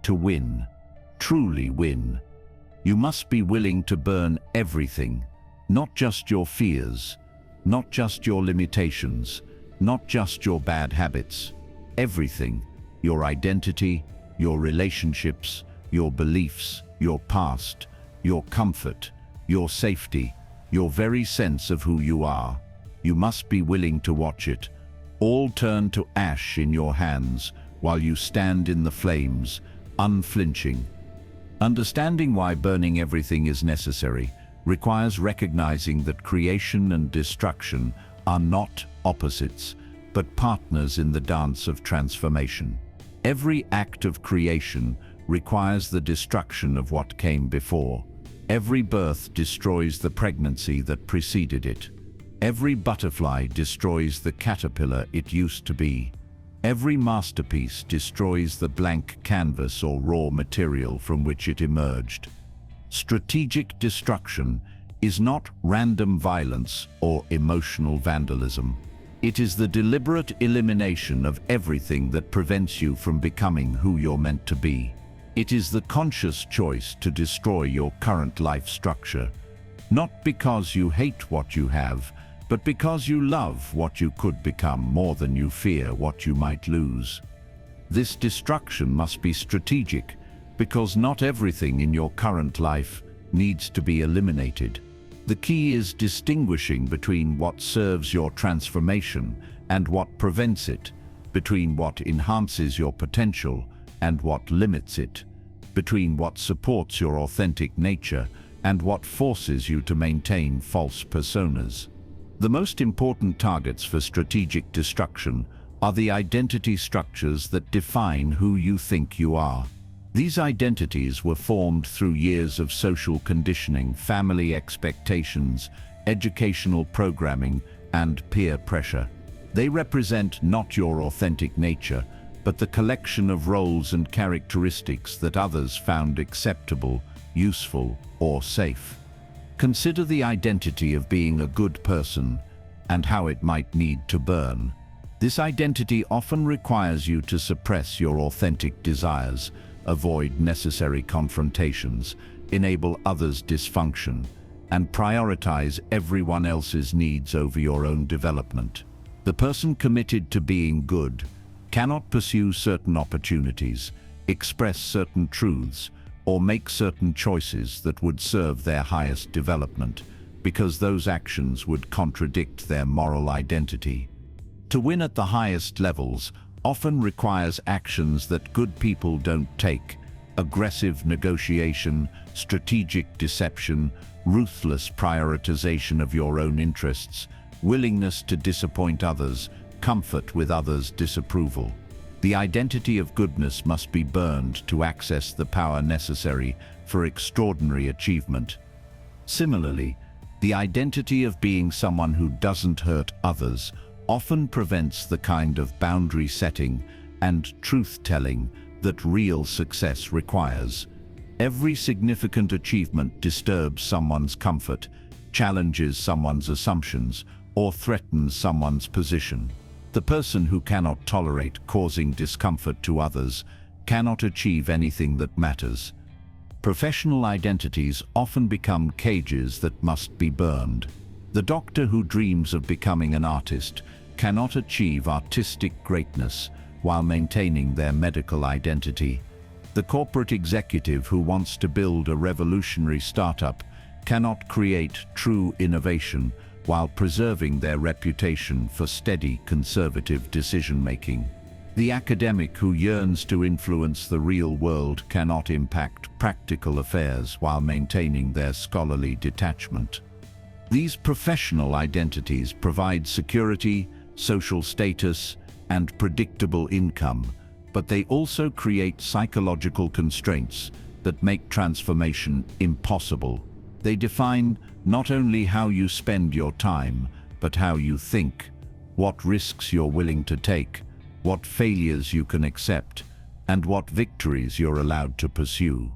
to win, truly win, you must be willing to burn everything, not just your fears, not just your limitations, not just your bad habits, everything, your identity, your relationships, your beliefs, your past, your comfort, your safety, your very sense of who you are. You must be willing to watch it all turn to ash in your hands while you stand in the flames, unflinching. Understanding why burning everything is necessary requires recognizing that creation and destruction are not opposites, but partners in the dance of transformation. Every act of creation requires the destruction of what came before. Every birth destroys the pregnancy that preceded it. Every butterfly destroys the caterpillar it used to be. Every masterpiece destroys the blank canvas or raw material from which it emerged. Strategic destruction is not random violence or emotional vandalism. It is the deliberate elimination of everything that prevents you from becoming who you're meant to be. It is the conscious choice to destroy your current life structure, not because you hate what you have, but because you love what you could become more than you fear what you might lose. This destruction must be strategic, because not everything in your current life needs to be eliminated. The key is distinguishing between what serves your transformation and what prevents it, between what enhances your potential and what limits it, between what supports your authentic nature and what forces you to maintain false personas. The most important targets for strategic destruction are the identity structures that define who you think you are. These identities were formed through years of social conditioning, family expectations, educational programming, and peer pressure. They represent not your authentic nature, but the collection of roles and characteristics that others found acceptable, useful, or safe. Consider the identity of being a good person and how it might need to burn. This identity often requires you to suppress your authentic desires, avoid necessary confrontations, enable others' dysfunction, and prioritize everyone else's needs over your own development. The person committed to being good cannot pursue certain opportunities, express certain truths, or make certain choices that would serve their highest development, because those actions would contradict their moral identity. To win at the highest levels often requires actions that good people don't take: aggressive negotiation, strategic deception, ruthless prioritization of your own interests, willingness to disappoint others, comfort with others' disapproval. The identity of goodness must be burned to access the power necessary for extraordinary achievement. Similarly, the identity of being someone who doesn't hurt others often prevents the kind of boundary setting and truth-telling that real success requires. Every significant achievement disturbs someone's comfort, challenges someone's assumptions, or threatens someone's position. The person who cannot tolerate causing discomfort to others cannot achieve anything that matters. Professional identities often become cages that must be burned. The doctor who dreams of becoming an artist cannot achieve artistic greatness while maintaining their medical identity. The corporate executive who wants to build a revolutionary startup cannot create true innovation while preserving their reputation for steady, conservative decision-making. The academic who yearns to influence the real world cannot impact practical affairs while maintaining their scholarly detachment. These professional identities provide security, social status, and predictable income, but they also create psychological constraints that make transformation impossible. They define not only how you spend your time, but how you think, what risks you're willing to take, what failures you can accept, and what victories you're allowed to pursue.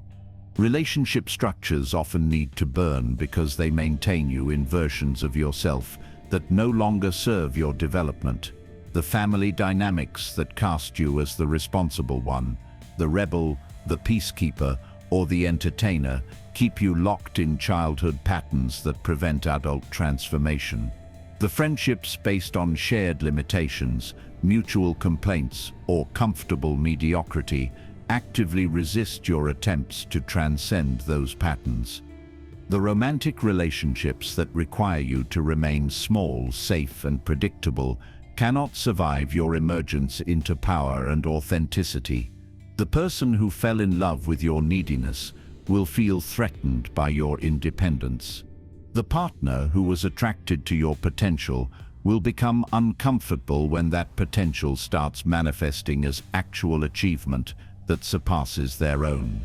Relationship structures often need to burn because they maintain you in versions of yourself that no longer serve your development. The family dynamics that cast you as the responsible one, the rebel the peacekeeper, or the entertainer keep you locked in childhood patterns that prevent adult transformation. The friendships based on shared limitations, mutual complaints, or comfortable mediocrity actively resist your attempts to transcend those patterns. The romantic relationships that require you to remain small, safe, and predictable cannot survive your emergence into power and authenticity. The person who fell in love with your neediness will feel threatened by your independence. The partner who was attracted to your potential will become uncomfortable when that potential starts manifesting as actual achievement that surpasses their own.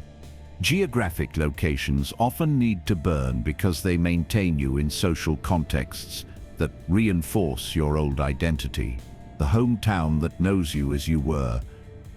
Geographic locations often need to burn because they maintain you in social contexts that reinforce your old identity. The hometown that knows you as you were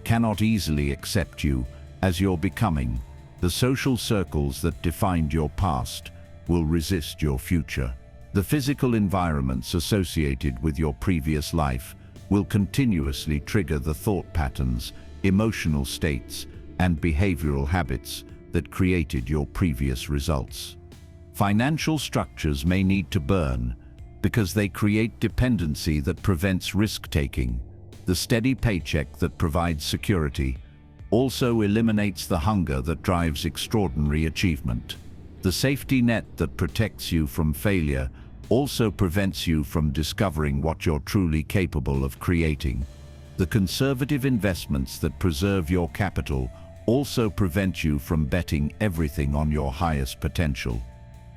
cannot easily accept you as you're becoming. The social circles that defined your past will resist your future. The physical environments associated with your previous life will continuously trigger the thought patterns, emotional states, and behavioral habits that created your previous results. Financial structures may need to burn because they create dependency that prevents risk-taking. The steady paycheck that provides security also eliminates the hunger that drives extraordinary achievement. The safety net that protects you from failure also prevents you from discovering what you're truly capable of creating. The conservative investments that preserve your capital also prevent you from betting everything on your highest potential.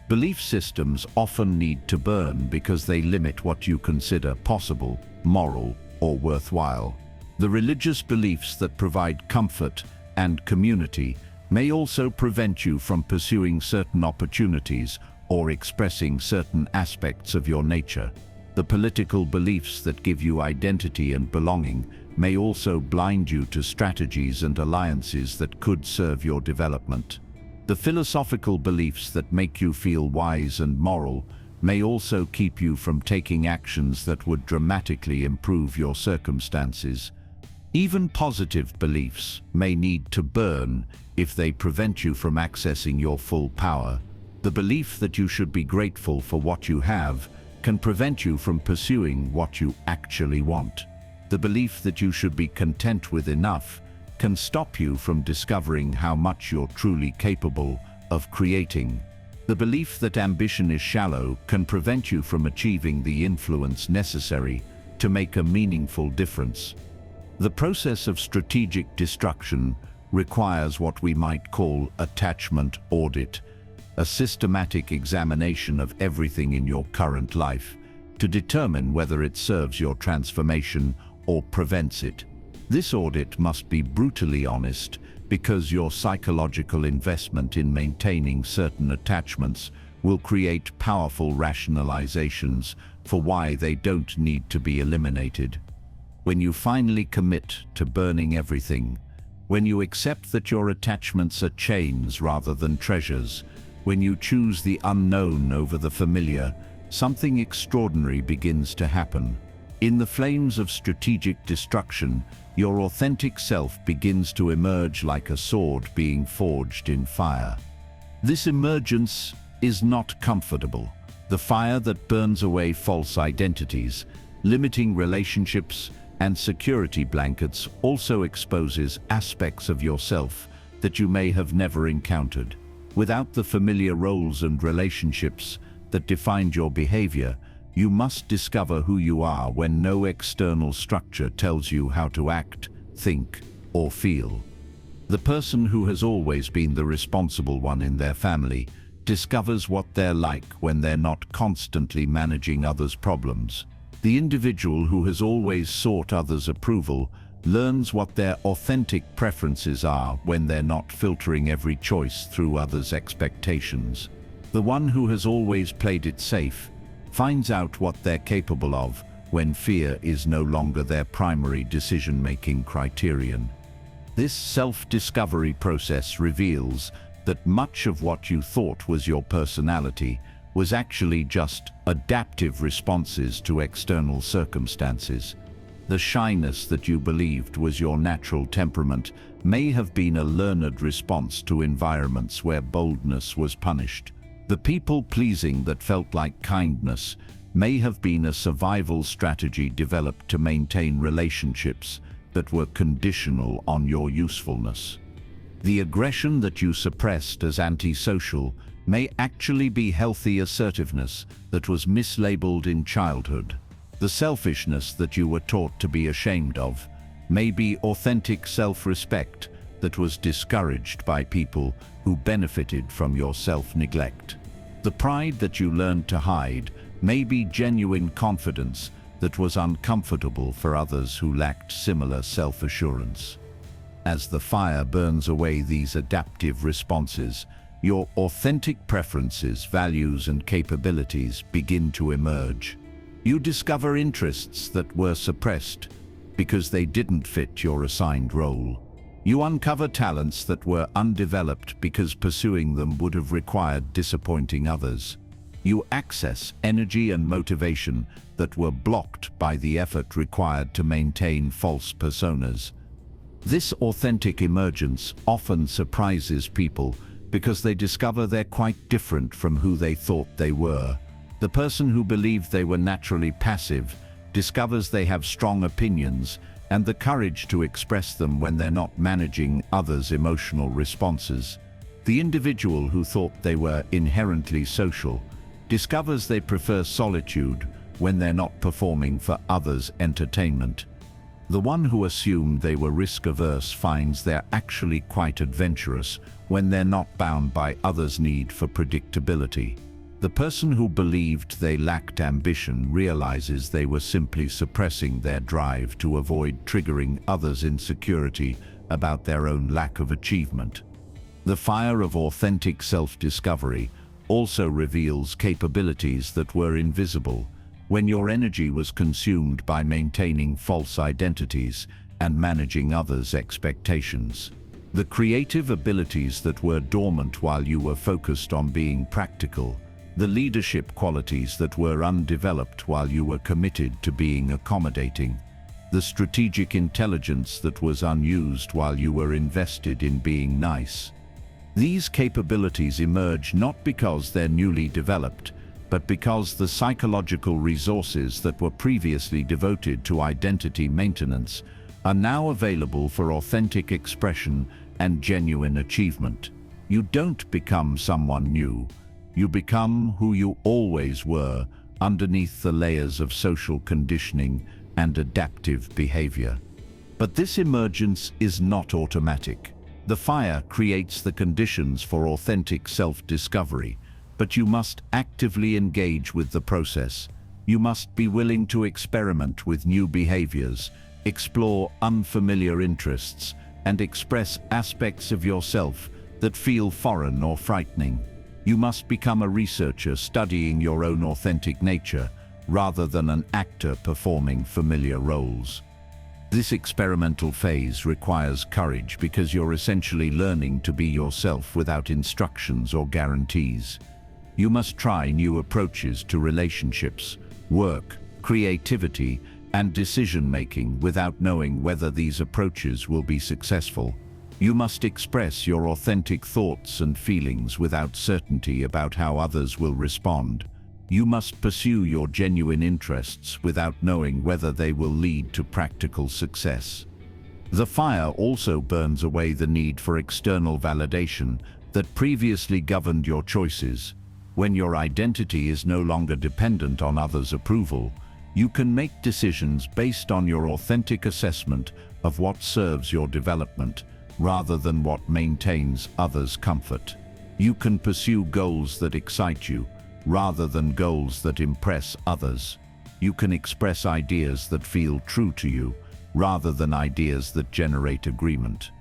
Belief systems often need to burn because they limit what you consider possible, moral, or worthwhile. The religious beliefs that provide comfort and community may also prevent you from pursuing certain opportunities or expressing certain aspects of your nature. The political beliefs that give you identity and belonging may also blind you to strategies and alliances that could serve your development. The philosophical beliefs that make you feel wise and moral may also keep you from taking actions that would dramatically improve your circumstances. Even positive beliefs may need to burn if they prevent you from accessing your full power. The belief that you should be grateful for what you have can prevent you from pursuing what you actually want. The belief that you should be content with enough can stop you from discovering how much you're truly capable of creating. The belief that ambition is shallow can prevent you from achieving the influence necessary to make a meaningful difference. The process of strategic destruction requires what we might call attachment audit, a systematic examination of everything in your current life to determine whether it serves your transformation or prevents it. This audit must be brutally honest because your psychological investment in maintaining certain attachments will create powerful rationalizations for why they don't need to be eliminated. When you finally commit to burning everything, when you accept that your attachments are chains rather than treasures, when you choose the unknown over the familiar, something extraordinary begins to happen. In the flames of strategic destruction, your authentic self begins to emerge like a sword being forged in fire. This emergence is not comfortable. The fire that burns away false identities, limiting relationships, and security blankets also exposes aspects of yourself that you may have never encountered. Without the familiar roles and relationships that defined your behavior, you must discover who you are when no external structure tells you how to act, think, or feel. The person who has always been the responsible one in their family discovers what they're like when they're not constantly managing others' problems. The individual who has always sought others' approval learns what their authentic preferences are when they're not filtering every choice through others' expectations. The one who has always played it safe finds out what they're capable of when fear is no longer their primary decision-making criterion. This self-discovery process reveals that much of what you thought was your personality was actually just adaptive responses to external circumstances. The shyness that you believed was your natural temperament may have been a learned response to environments where boldness was punished. The people-pleasing that felt like kindness may have been a survival strategy developed to maintain relationships that were conditional on your usefulness. The aggression that you suppressed as antisocial may actually be healthy assertiveness that was mislabeled in childhood. The selfishness that you were taught to be ashamed of may be authentic self-respect that was discouraged by people who benefited from your self-neglect. The pride that you learned to hide may be genuine confidence that was uncomfortable for others who lacked similar self-assurance. As the fire burns away these adaptive responses, your authentic preferences, values, and capabilities begin to emerge. You discover interests that were suppressed because they didn't fit your assigned role. You uncover talents that were undeveloped because pursuing them would have required disappointing others. You access energy and motivation that were blocked by the effort required to maintain false personas. This authentic emergence often surprises people because they discover they're quite different from who they thought they were. The person who believed they were naturally passive discovers they have strong opinions and the courage to express them when they're not managing others' emotional responses. The individual who thought they were inherently social discovers they prefer solitude when they're not performing for others' entertainment. The one who assumed they were risk-averse finds they're actually quite adventurous when they're not bound by others' need for predictability. The person who believed they lacked ambition realizes they were simply suppressing their drive to avoid triggering others' insecurity about their own lack of achievement. The fire of authentic self-discovery also reveals capabilities that were invisible when your energy was consumed by maintaining false identities and managing others' expectations. The creative abilities that were dormant while you were focused on being practical, the leadership qualities that were undeveloped while you were committed to being accommodating, the strategic intelligence that was unused while you were invested in being nice. These capabilities emerge not because they're newly developed, but because the psychological resources that were previously devoted to identity maintenance are now available for authentic expression and genuine achievement. You don't become someone new. You become who you always were underneath the layers of social conditioning and adaptive behavior. But this emergence is not automatic. The fire creates the conditions for authentic self-discovery, but you must actively engage with the process. You must be willing to experiment with new behaviors, explore unfamiliar interests, and express aspects of yourself that feel foreign or frightening. You must become a researcher studying your own authentic nature, rather than an actor performing familiar roles. This experimental phase requires courage because you're essentially learning to be yourself without instructions or guarantees. You must try new approaches to relationships, work, creativity, and decision-making without knowing whether these approaches will be successful. You must express your authentic thoughts and feelings without certainty about how others will respond. You must pursue your genuine interests without knowing whether they will lead to practical success. The fire also burns away the need for external validation that previously governed your choices. When your identity is no longer dependent on others' approval, you can make decisions based on your authentic assessment of what serves your development, rather than what maintains others' comfort. You can pursue goals that excite you, rather than goals that impress others. You can express ideas that feel true to you, rather than ideas that generate agreement.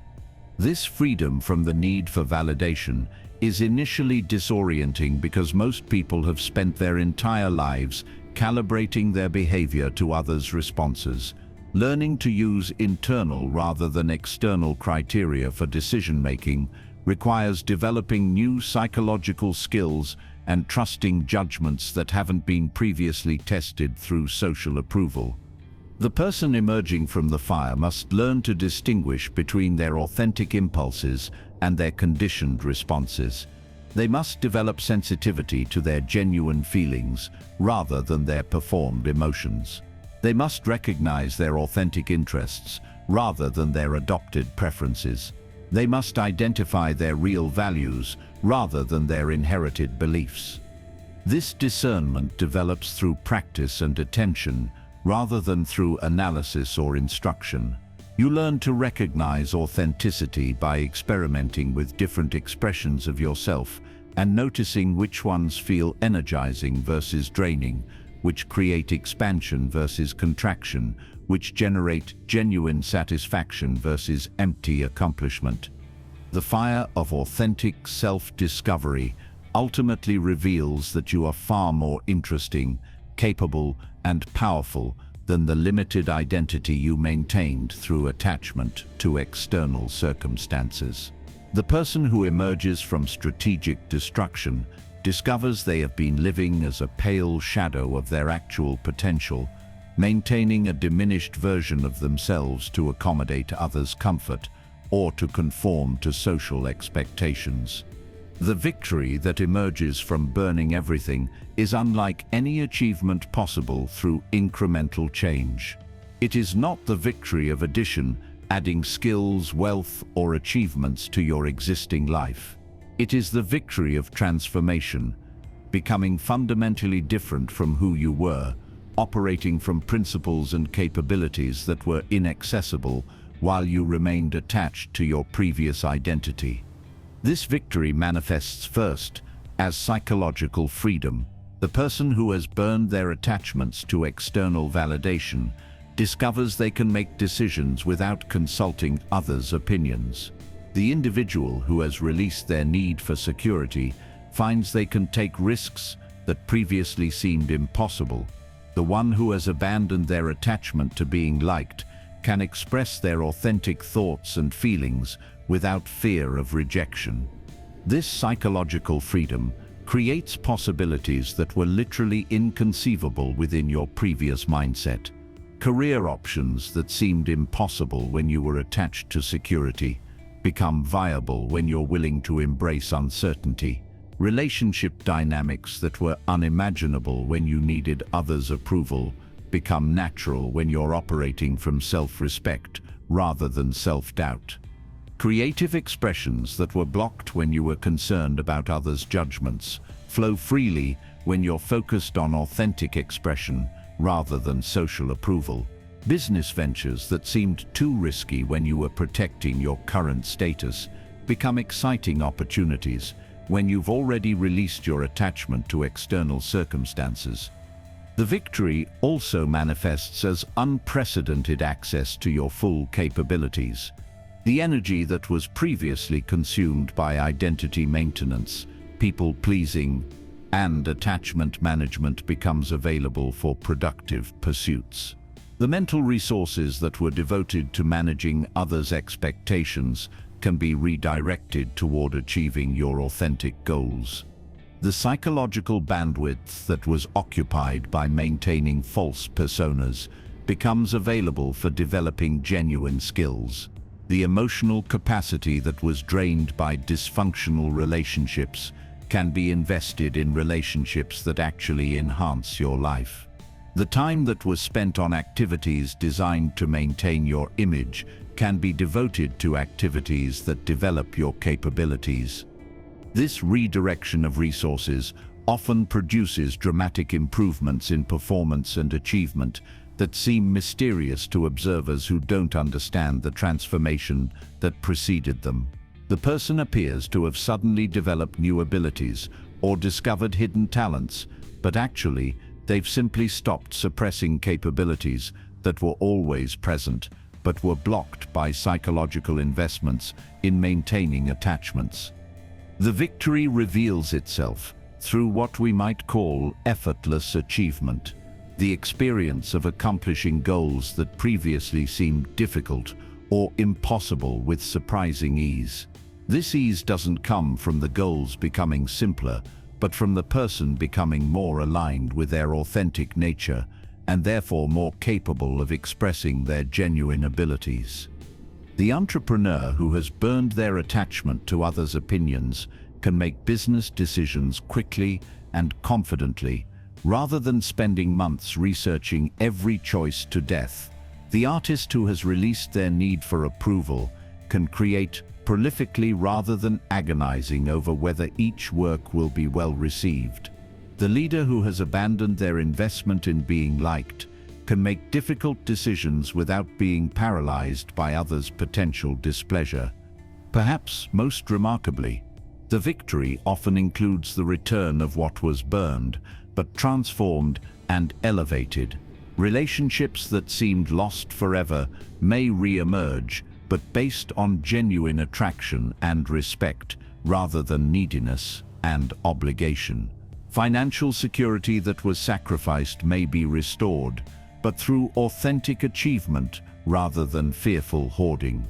This freedom from the need for validation is initially disorienting because most people have spent their entire lives calibrating their behavior to others' responses. Learning to use internal rather than external criteria for decision-making requires developing new psychological skills and trusting judgments that haven't been previously tested through social approval. The person emerging from the fire must learn to distinguish between their authentic impulses and their conditioned responses. They must develop sensitivity to their genuine feelings rather than their performed emotions. They must recognize their authentic interests rather than their adopted preferences. They must identify their real values rather than their inherited beliefs. This discernment develops through practice and attention rather than through analysis or instruction. You learn to recognize authenticity by experimenting with different expressions of yourself and noticing which ones feel energizing versus draining, which create expansion versus contraction, which generate genuine satisfaction versus empty accomplishment. The fire of authentic self-discovery ultimately reveals that you are far more interesting, capable, and powerful than the limited identity you maintained through attachment to external circumstances. The person who emerges from strategic destruction discovers they have been living as a pale shadow of their actual potential, maintaining a diminished version of themselves to accommodate others' comfort or to conform to social expectations. The victory that emerges from burning everything is unlike any achievement possible through incremental change. It is not the victory of addition, adding skills, wealth, or achievements to your existing life. It is the victory of transformation, becoming fundamentally different from who you were, operating from principles and capabilities that were inaccessible while you remained attached to your previous identity. This victory manifests first as psychological freedom. The person who has burned their attachments to external validation discovers they can make decisions without consulting others' opinions. The individual who has released their need for security finds they can take risks that previously seemed impossible. The one who has abandoned their attachment to being liked can express their authentic thoughts and feelings without fear of rejection. This psychological freedom creates possibilities that were literally inconceivable within your previous mindset. Career options that seemed impossible when you were attached to security become viable when you're willing to embrace uncertainty. Relationship dynamics that were unimaginable when you needed others' approval become natural when you're operating from self-respect rather than self-doubt. Creative expressions that were blocked when you were concerned about others' judgments flow freely when you're focused on authentic expression rather than social approval. Business ventures that seemed too risky when you were protecting your current status become exciting opportunities when you've already released your attachment to external circumstances. The victory also manifests as unprecedented access to your full capabilities. The energy that was previously consumed by identity maintenance, people-pleasing, and attachment management becomes available for productive pursuits. The mental resources that were devoted to managing others' expectations can be redirected toward achieving your authentic goals. The psychological bandwidth that was occupied by maintaining false personas becomes available for developing genuine skills. The emotional capacity that was drained by dysfunctional relationships can be invested in relationships that actually enhance your life. The time that was spent on activities designed to maintain your image can be devoted to activities that develop your capabilities. This redirection of resources often produces dramatic improvements in performance and achievement that seem mysterious to observers who don't understand the transformation that preceded them. The person appears to have suddenly developed new abilities or discovered hidden talents, but actually, they've simply stopped suppressing capabilities that were always present, but were blocked by psychological investments in maintaining attachments. The victory reveals itself through what we might call effortless achievement, the experience of accomplishing goals that previously seemed difficult or impossible with surprising ease. This ease doesn't come from the goals becoming simpler, but from the person becoming more aligned with their authentic nature and therefore more capable of expressing their genuine abilities. The entrepreneur who has burned their attachment to others' opinions can make business decisions quickly and confidently, rather than spending months researching every choice to death. The artist who has released their need for approval can create prolifically rather than agonizing over whether each work will be well received. The leader who has abandoned their investment in being liked can make difficult decisions without being paralyzed by others' potential displeasure. Perhaps most remarkably, the victory often includes the return of what was burned, but transformed and elevated. Relationships that seemed lost forever may re-emerge, but based on genuine attraction and respect, rather than neediness and obligation. Financial security that was sacrificed may be restored, but through authentic achievement rather than fearful hoarding.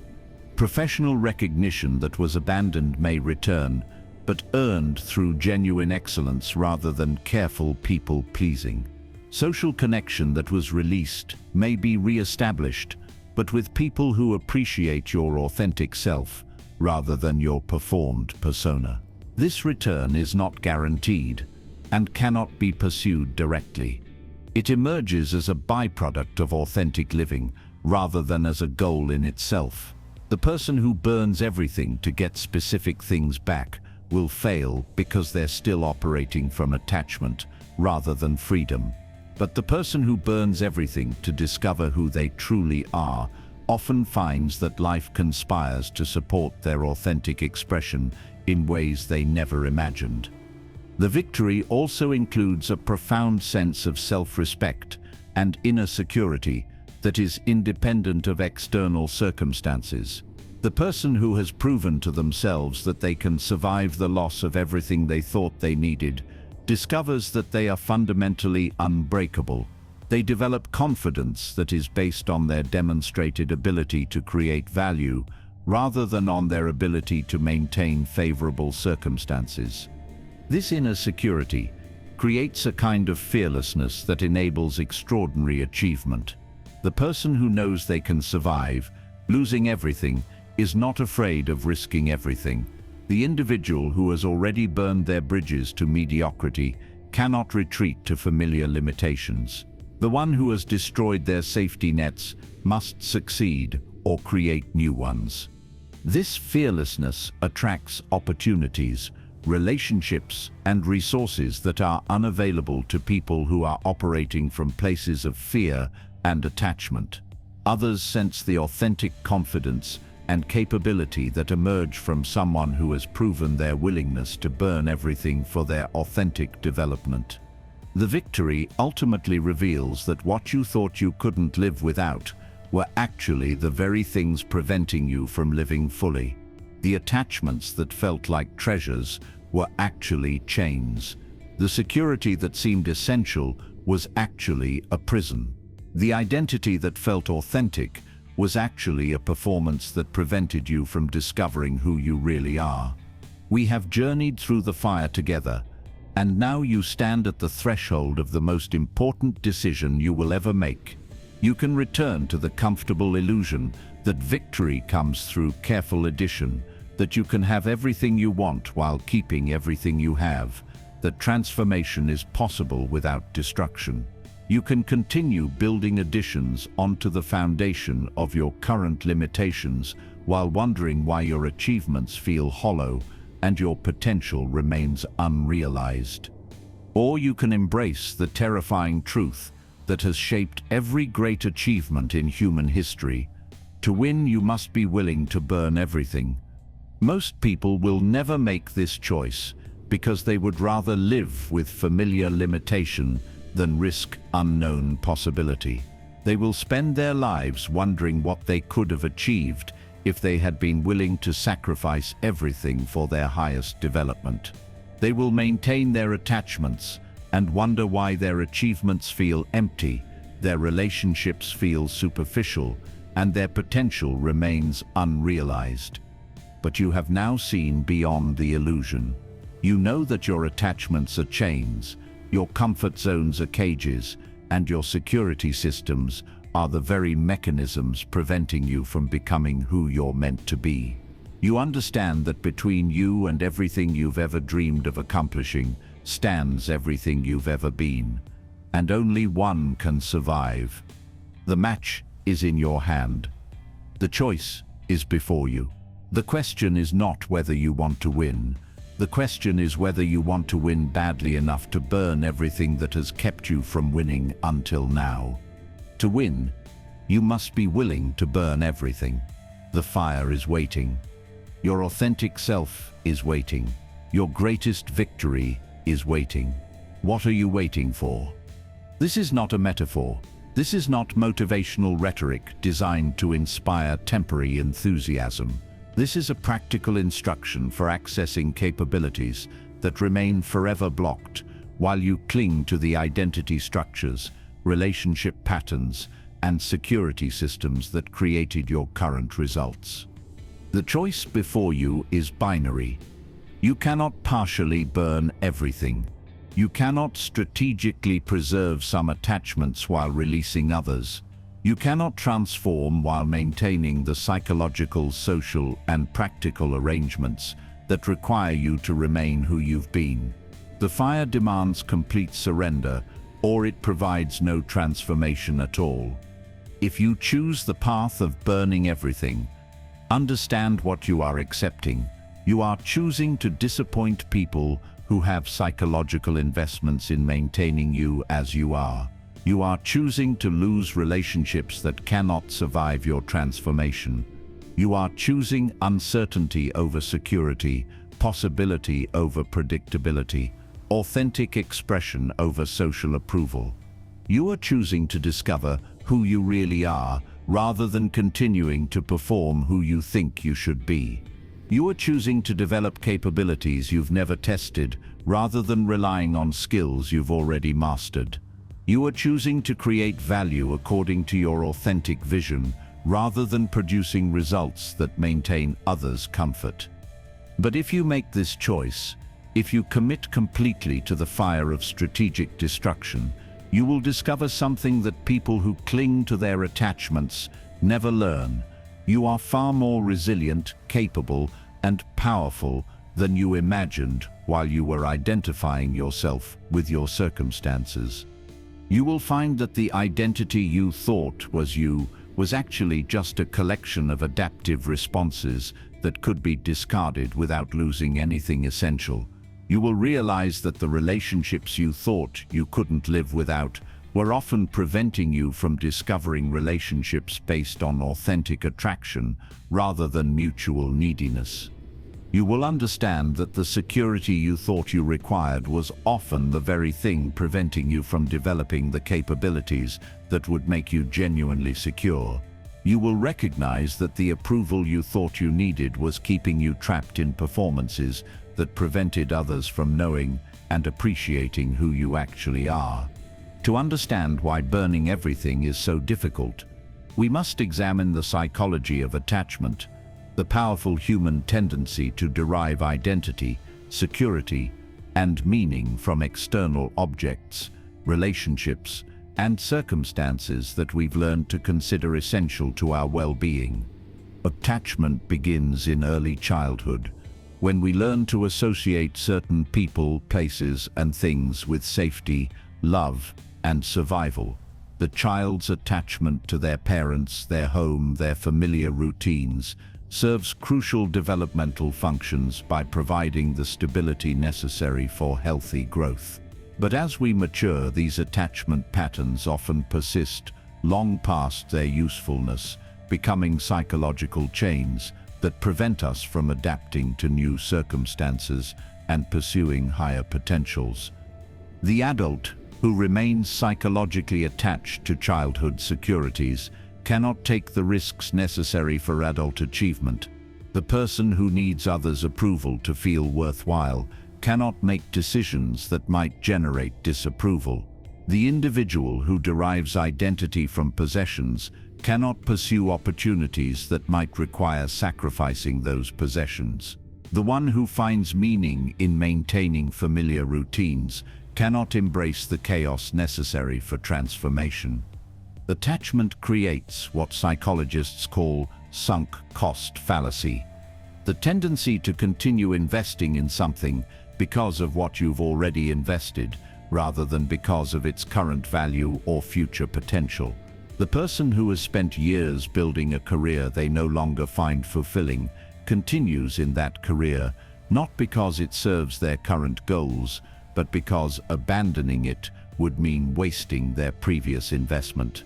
Professional recognition that was abandoned may return, but earned through genuine excellence rather than careful people-pleasing. Social connection that was released may be re-established, but with people who appreciate your authentic self rather than your performed persona. This return is not guaranteed and cannot be pursued directly. It emerges as a byproduct of authentic living rather than as a goal in itself. The person who burns everything to get specific things back will fail because they're still operating from attachment rather than freedom. But the person who burns everything to discover who they truly are often finds that life conspires to support their authentic expression in ways they never imagined. The victory also includes a profound sense of self-respect and inner security that is independent of external circumstances. The person who has proven to themselves that they can survive the loss of everything they thought they needed discovers that they are fundamentally unbreakable. They develop confidence that is based on their demonstrated ability to create value rather than on their ability to maintain favorable circumstances. This inner security creates a kind of fearlessness that enables extraordinary achievement. The person who knows they can survive losing everything is not afraid of risking everything. The individual who has already burned their bridges to mediocrity cannot retreat to familiar limitations. The one who has destroyed their safety nets must succeed or create new ones. This fearlessness attracts opportunities, relationships, and resources that are unavailable to people who are operating from places of fear and attachment. Others sense the authentic confidence and capability that emerge from someone who has proven their willingness to burn everything for their authentic development. The victory ultimately reveals that what you thought you couldn't live without were actually the very things preventing you from living fully. The attachments that felt like treasures were actually chains. The security that seemed essential was actually a prison. The identity that felt authentic was actually a performance that prevented you from discovering who you really are. We have journeyed through the fire together, and now you stand at the threshold of the most important decision you will ever make. You can return to the comfortable illusion that victory comes through careful addition, that you can have everything you want while keeping everything you have, that transformation is possible without destruction. You can continue building additions onto the foundation of your current limitations while wondering why your achievements feel hollow and your potential remains unrealized. Or you can embrace the terrifying truth that has shaped every great achievement in human history. To win, you must be willing to burn everything. Most people will never make this choice because they would rather live with familiar limitation than risk unknown possibility. They will spend their lives wondering what they could have achieved if they had been willing to sacrifice everything for their highest development. They will maintain their attachments and wonder why their achievements feel empty, their relationships feel superficial, and their potential remains unrealized. But you have now seen beyond the illusion. You know that your attachments are chains, your comfort zones are cages, and your security systems are the very mechanisms preventing you from becoming who you're meant to be. You understand that between you and everything you've ever dreamed of accomplishing stands everything you've ever been, and only one can survive. The match is in your hand. The choice is before you. The question is not whether you want to win. The question is whether you want to win badly enough to burn everything that has kept you from winning until now. To win, you must be willing to burn everything. The fire is waiting. Your authentic self is waiting. Your greatest victory is waiting. What are you waiting for? This is not a metaphor. This is not motivational rhetoric designed to inspire temporary enthusiasm. This is a practical instruction for accessing capabilities that remain forever blocked while you cling to the identity structures, relationship patterns, and security systems that created your current results. The choice before you is binary. You cannot partially burn everything. You cannot strategically preserve some attachments while releasing others. You cannot transform while maintaining the psychological, social, and practical arrangements that require you to remain who you've been. The fire demands complete surrender, or it provides no transformation at all. If you choose the path of burning everything, understand what you are accepting. You are choosing to disappoint people who have psychological investments in maintaining you as you are. You are choosing to lose relationships that cannot survive your transformation. You are choosing uncertainty over security, possibility over predictability, authentic expression over social approval. You are choosing to discover who you really are, rather than continuing to perform who you think you should be. You are choosing to develop capabilities you've never tested, rather than relying on skills you've already mastered. You are choosing to create value according to your authentic vision, rather than producing results that maintain others' comfort. But if you make this choice, if you commit completely to the fire of strategic destruction, you will discover something that people who cling to their attachments never learn. You are far more resilient, capable, and powerful than you imagined while you were identifying yourself with your circumstances. You will find that the identity you thought was you was actually just a collection of adaptive responses that could be discarded without losing anything essential. You will realize that the relationships you thought you couldn't live without were often preventing you from discovering relationships based on authentic attraction rather than mutual neediness. You will understand that the security you thought you required was often the very thing preventing you from developing the capabilities that would make you genuinely secure. You will recognize that the approval you thought you needed was keeping you trapped in performances that prevented others from knowing and appreciating who you actually are. To understand why burning everything is so difficult, we must examine the psychology of attachment, the powerful human tendency to derive identity, security, and meaning from external objects, relationships, and circumstances that we've learned to consider essential to our well-being. Attachment begins in early childhood, when we learn to associate certain people, places, and things with safety, love, and survival. The child's attachment to their parents, their home, their familiar routines, serves crucial developmental functions by providing the stability necessary for healthy growth. But as we mature, these attachment patterns often persist long past their usefulness, becoming psychological chains that prevent us from adapting to new circumstances and pursuing higher potentials. The adult who remains psychologically attached to childhood securities cannot take the risks necessary for adult achievement. The person who needs others' approval to feel worthwhile cannot make decisions that might generate disapproval. The individual who derives identity from possessions cannot pursue opportunities that might require sacrificing those possessions. The one who finds meaning in maintaining familiar routines cannot embrace the chaos necessary for transformation. Attachment creates what psychologists call sunk cost fallacy, the tendency to continue investing in something because of what you've already invested, rather than because of its current value or future potential. The person who has spent years building a career they no longer find fulfilling continues in that career, not because it serves their current goals, but because abandoning it would mean wasting their previous investment.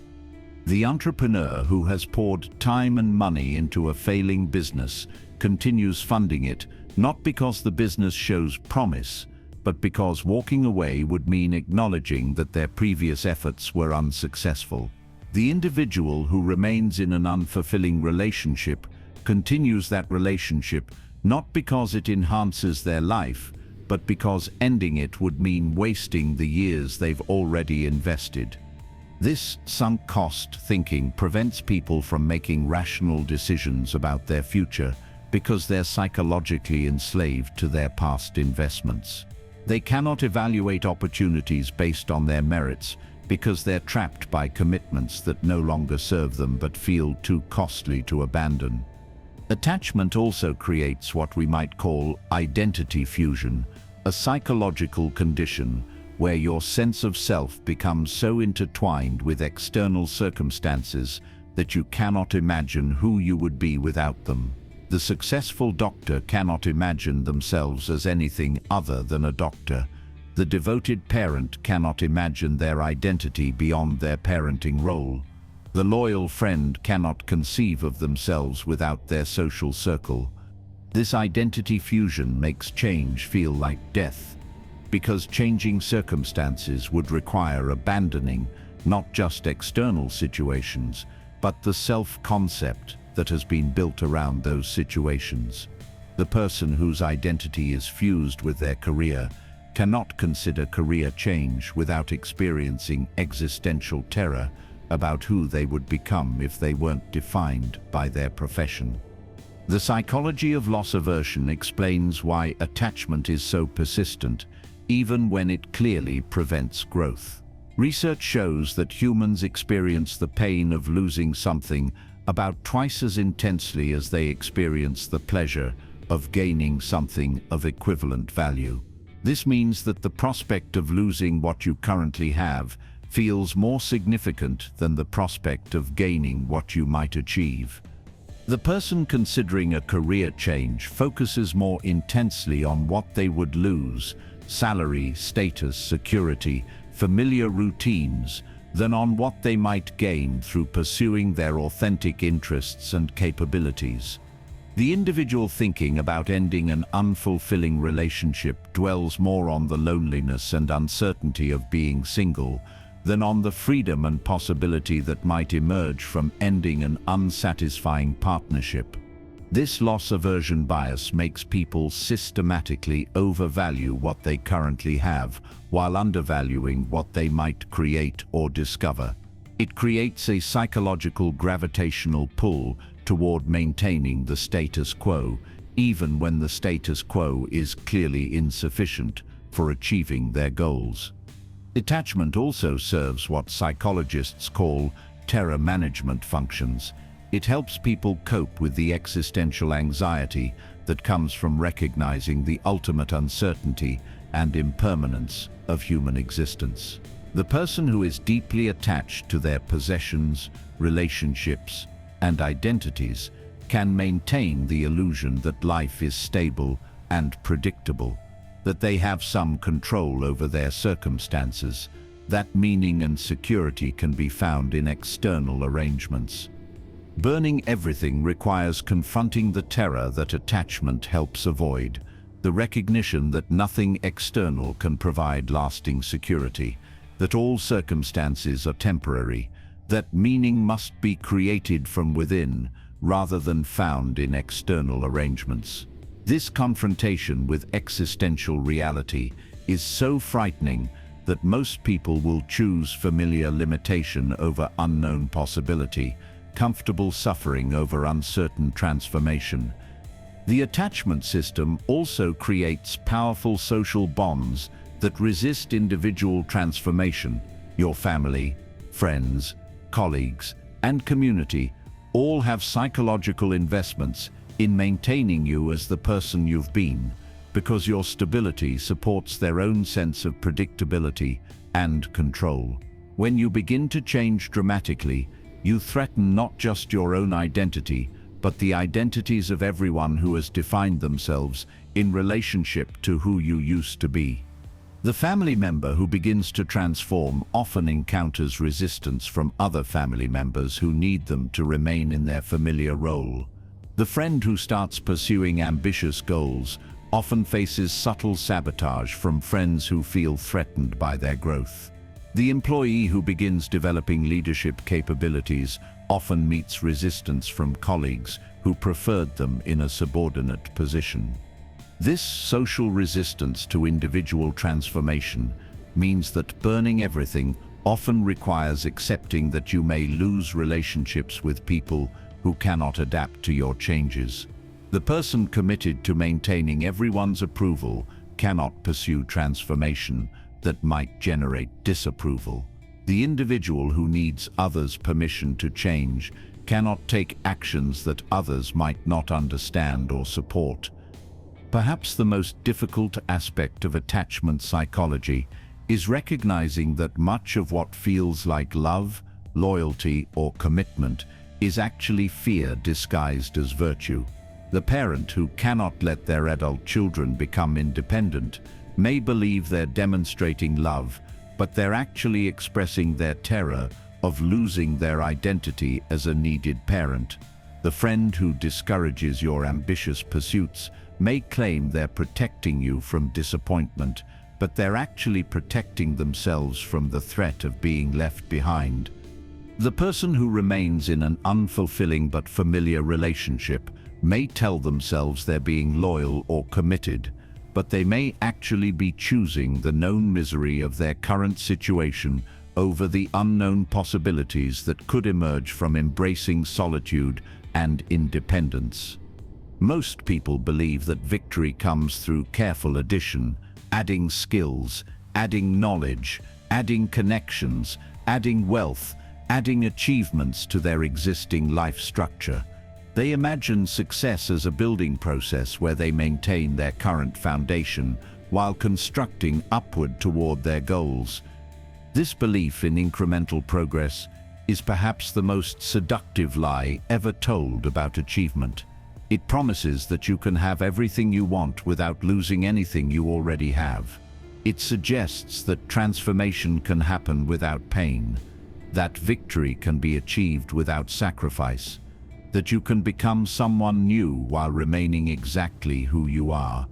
The entrepreneur who has poured time and money into a failing business continues funding it, not because the business shows promise, but because walking away would mean acknowledging that their previous efforts were unsuccessful. The individual who remains in an unfulfilling relationship continues that relationship not because it enhances their life, but because ending it would mean wasting the years they've already invested. This sunk cost thinking prevents people from making rational decisions about their future because they're psychologically enslaved to their past investments. They cannot evaluate opportunities based on their merits because they're trapped by commitments that no longer serve them but feel too costly to abandon. Attachment also creates what we might call identity fusion, a psychological condition where your sense of self becomes so intertwined with external circumstances that you cannot imagine who you would be without them. The successful doctor cannot imagine themselves as anything other than a doctor. The devoted parent cannot imagine their identity beyond their parenting role. The loyal friend cannot conceive of themselves without their social circle. This identity fusion makes change feel like death, because changing circumstances would require abandoning not just external situations, but the self-concept that has been built around those situations. The person whose identity is fused with their career cannot consider career change without experiencing existential terror about who they would become if they weren't defined by their profession. The psychology of loss aversion explains why attachment is so persistent, even when it clearly prevents growth. Research shows that humans experience the pain of losing something about twice as intensely as they experience the pleasure of gaining something of equivalent value. This means that the prospect of losing what you currently have feels more significant than the prospect of gaining what you might achieve. The person considering a career change focuses more intensely on what they would lose, salary, status, security, familiar routines, than on what they might gain through pursuing their authentic interests and capabilities. The individual thinking about ending an unfulfilling relationship dwells more on the loneliness and uncertainty of being single than on the freedom and possibility that might emerge from ending an unsatisfying partnership. This loss aversion bias makes people systematically overvalue what they currently have while undervaluing what they might create or discover. It creates a psychological gravitational pull toward maintaining the status quo, even when the status quo is clearly insufficient for achieving their goals. Attachment also serves what psychologists call terror management functions. It helps people cope with the existential anxiety that comes from recognizing the ultimate uncertainty and impermanence of human existence. The person who is deeply attached to their possessions, relationships, and identities can maintain the illusion that life is stable and predictable, that they have some control over their circumstances, that meaning and security can be found in external arrangements. Burning everything requires confronting the terror that attachment helps avoid, the recognition that nothing external can provide lasting security, that all circumstances are temporary, that meaning must be created from within rather than found in external arrangements. This confrontation with existential reality is so frightening that most people will choose familiar limitation over unknown possibility, comfortable suffering over uncertain transformation. The attachment system also creates powerful social bonds that resist individual transformation. Your family, friends, colleagues, and community all have psychological investments in maintaining you as the person you've been, because your stability supports their own sense of predictability and control. When you begin to change dramatically, you threaten not just your own identity, but the identities of everyone who has defined themselves in relationship to who you used to be. The family member who begins to transform often encounters resistance from other family members who need them to remain in their familiar role. The friend who starts pursuing ambitious goals often faces subtle sabotage from friends who feel threatened by their growth. The employee who begins developing leadership capabilities often meets resistance from colleagues who preferred them in a subordinate position. This social resistance to individual transformation means that burning everything often requires accepting that you may lose relationships with people who cannot adapt to your changes. The person committed to maintaining everyone's approval cannot pursue transformation that might generate disapproval. The individual who needs others' permission to change cannot take actions that others might not understand or support. Perhaps the most difficult aspect of attachment psychology is recognizing that much of what feels like love, loyalty, or commitment is actually fear disguised as virtue. The parent who cannot let their adult children become independent may believe they're demonstrating love, but they're actually expressing their terror of losing their identity as a needed parent. The friend who discourages your ambitious pursuits may claim they're protecting you from disappointment, but they're actually protecting themselves from the threat of being left behind. The person who remains in an unfulfilling but familiar relationship may tell themselves they're being loyal or committed, but they may actually be choosing the known misery of their current situation over the unknown possibilities that could emerge from embracing solitude and independence. Most people believe that victory comes through careful addition, adding skills, adding knowledge, adding connections, adding wealth, adding achievements to their existing life structure. They imagine success as a building process where they maintain their current foundation while constructing upward toward their goals. This belief in incremental progress is perhaps the most seductive lie ever told about achievement. It promises that you can have everything you want without losing anything you already have. It suggests that transformation can happen without pain, that victory can be achieved without sacrifice, that you can become someone new while remaining exactly who you are.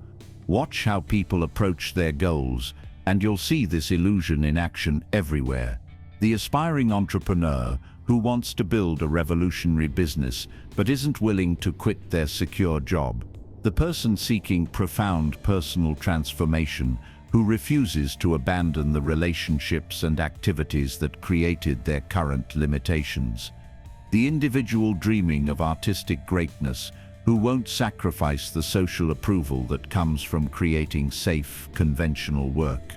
Watch how people approach their goals, and you'll see this illusion in action everywhere. The aspiring entrepreneur who wants to build a revolutionary business but isn't willing to quit their secure job. The person seeking profound personal transformation who refuses to abandon the relationships and activities that created their current limitations. The individual dreaming of artistic greatness who won't sacrifice the social approval that comes from creating safe, conventional work.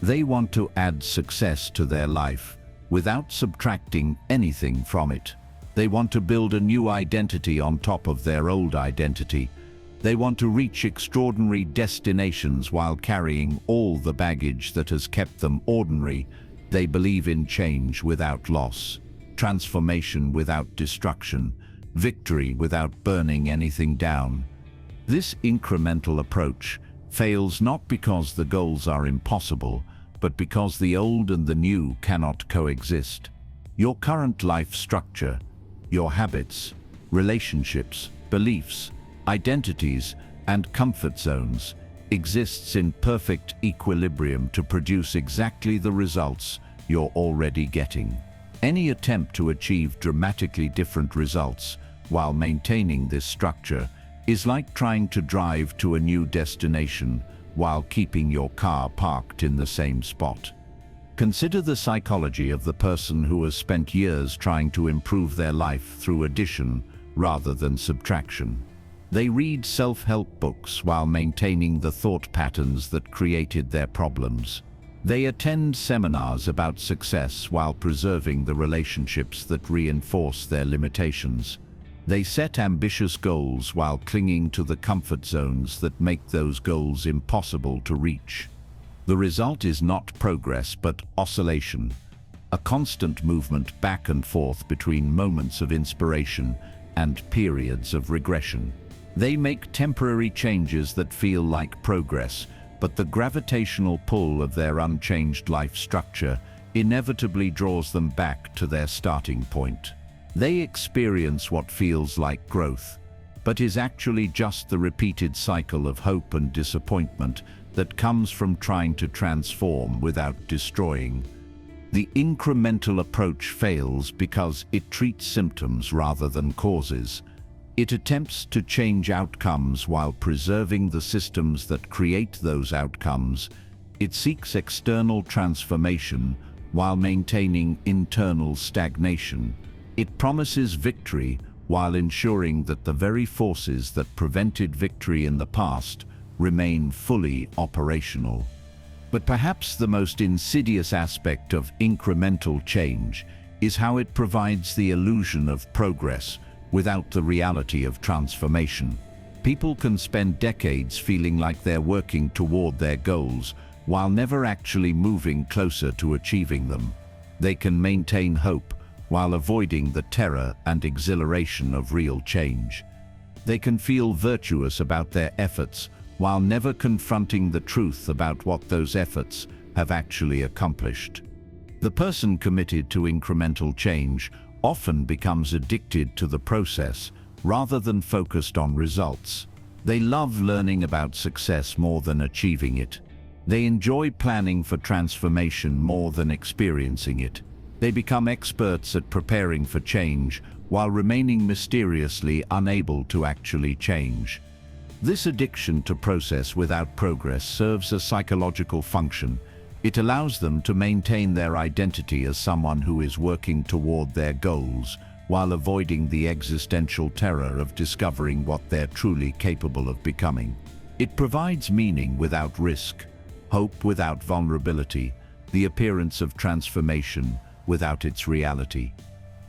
They want to add success to their life without subtracting anything from it. They want to build a new identity on top of their old identity. They want to reach extraordinary destinations while carrying all the baggage that has kept them ordinary. They believe in change without loss, transformation without destruction, victory without burning anything down. This incremental approach fails not because the goals are impossible, but because the old and the new cannot coexist. Your current life structure, your habits, relationships, beliefs, identities, and comfort zones exists in perfect equilibrium to produce exactly the results you're already getting. Any attempt to achieve dramatically different results while maintaining this structure is like trying to drive to a new destination while keeping your car parked in the same spot. Consider the psychology of the person who has spent years trying to improve their life through addition rather than subtraction. They read self-help books while maintaining the thought patterns that created their problems. They attend seminars about success while preserving the relationships that reinforce their limitations. They set ambitious goals while clinging to the comfort zones that make those goals impossible to reach. The result is not progress but oscillation, a constant movement back and forth between moments of inspiration and periods of regression. They make temporary changes that feel like progress, but the gravitational pull of their unchanged life structure inevitably draws them back to their starting point. They experience what feels like growth, but is actually just the repeated cycle of hope and disappointment that comes from trying to transform without destroying. The incremental approach fails because it treats symptoms rather than causes. It attempts to change outcomes while preserving the systems that create those outcomes. It seeks external transformation while maintaining internal stagnation. It promises victory while ensuring that the very forces that prevented victory in the past remain fully operational. But perhaps the most insidious aspect of incremental change is how it provides the illusion of progress without the reality of transformation. People can spend decades feeling like they're working toward their goals while never actually moving closer to achieving them. They can maintain hope while avoiding the terror and exhilaration of real change. They can feel virtuous about their efforts while never confronting the truth about what those efforts have actually accomplished. The person committed to incremental change often becomes addicted to the process rather than focused on results. They love learning about success more than achieving it. They enjoy planning for transformation more than experiencing it. They become experts at preparing for change while remaining mysteriously unable to actually change. This addiction to process without progress serves a psychological function. It allows them to maintain their identity as someone who is working toward their goals while avoiding the existential terror of discovering what they're truly capable of becoming. It provides meaning without risk, hope without vulnerability, the appearance of transformation without its reality.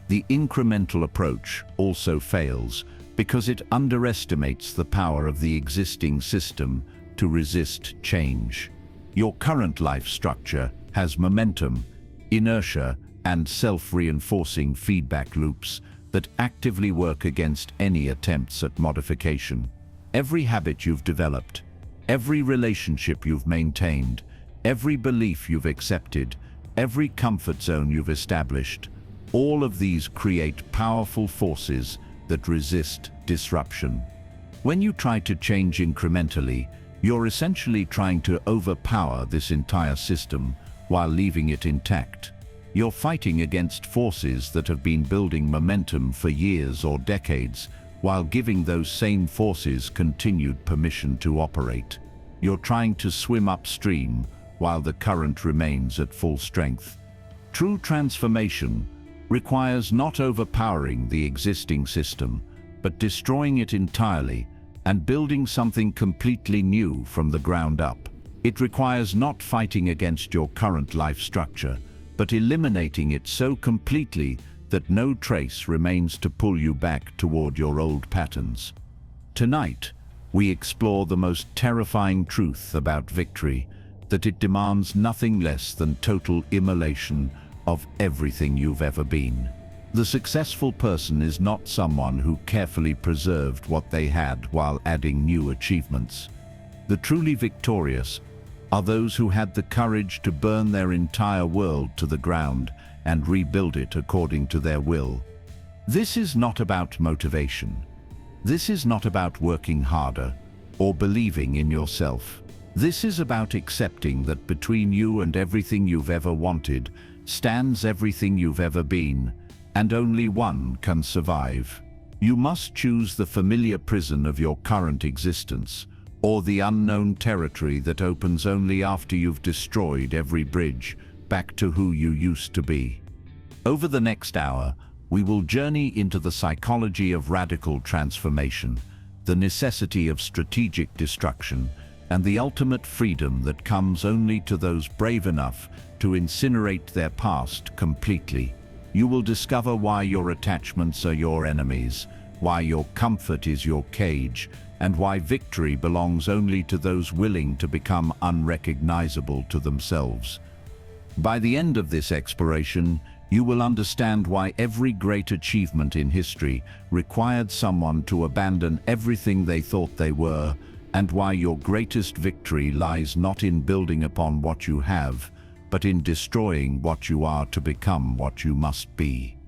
The incremental approach also fails because it underestimates the power of the existing system to resist change. Your current life structure has momentum, inertia, and self-reinforcing feedback loops that actively work against any attempts at modification. Every habit you've developed, every relationship you've maintained, every belief you've accepted, every comfort zone you've established, all of these create powerful forces that resist disruption. When you try to change incrementally, you're essentially trying to overpower this entire system while leaving it intact. You're fighting against forces that have been building momentum for years or decades, while giving those same forces continued permission to operate. You're trying to swim upstream while the current remains at full strength. True transformation requires not overpowering the existing system, but destroying it entirely and building something completely new from the ground up. It requires not fighting against your current life structure, but eliminating it so completely that no trace remains to pull you back toward your old patterns. Tonight, we explore the most terrifying truth about victory, that it demands nothing less than total immolation of everything you've ever been. The successful person is not someone who carefully preserved what they had while adding new achievements. The truly victorious are those who had the courage to burn their entire world to the ground and rebuild it according to their will. This is not about motivation. This is not about working harder or believing in yourself. This is about accepting that between you and everything you've ever wanted stands everything you've ever been, and only one can survive. You must choose the familiar prison of your current existence, or the unknown territory that opens only after you've destroyed every bridge back to who you used to be. Over the next hour, we will journey into the psychology of radical transformation, the necessity of strategic destruction, and the ultimate freedom that comes only to those brave enough to incinerate their past completely. You will discover why your attachments are your enemies, why your comfort is your cage, and why victory belongs only to those willing to become unrecognizable to themselves. By the end of this exploration, you will understand why every great achievement in history required someone to abandon everything they thought they were, and why your greatest victory lies not in building upon what you have, but in destroying what you are to become what you must be.